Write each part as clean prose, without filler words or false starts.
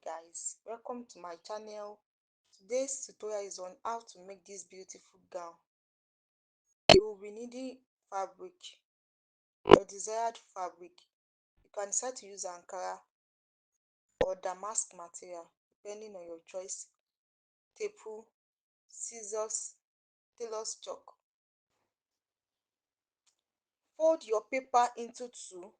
Guys, welcome to my channel. Today's tutorial is on how to make this beautiful gown. You will be needing fabric, your desired fabric. You can decide to use Ankara or damask material depending on your choice, staple, scissors, tailor's chalk. Fold your paper into two.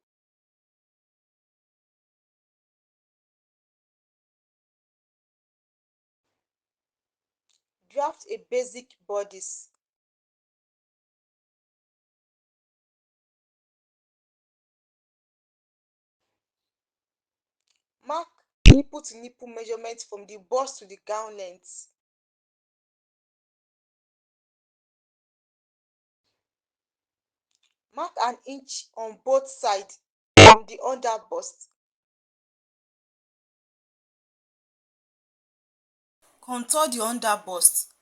Draft a basic bodice. Mark nipple to nipple measurement from the bust to the gown length. Mark an inch on both sides from the under bust. Contour the under bust.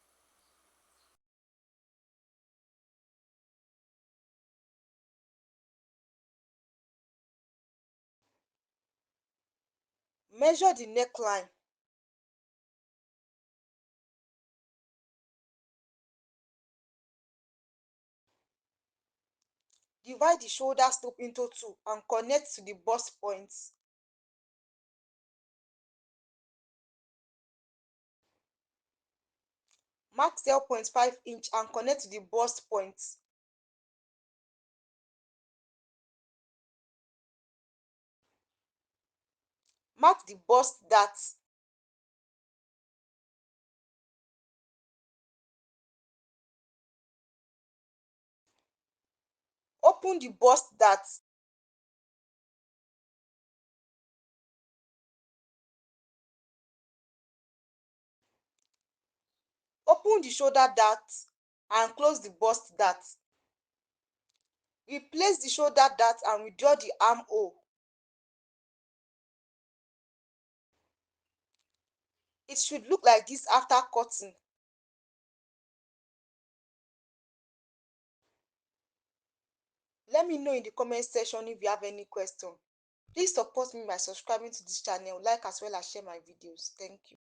Measure the neckline. Divide the shoulder slope into two and connect to the bust points. Mark 0.5 inch and connect to the bust points. Mark the bust dart. Open the bust dart. Open the shoulder dart and close the bust dart. Replace the shoulder dart and withdraw the armhole. It should look like this after cutting. Let me know in the comment section if you have any question. Please support me by subscribing to this channel, like as well as share my videos. Thank you.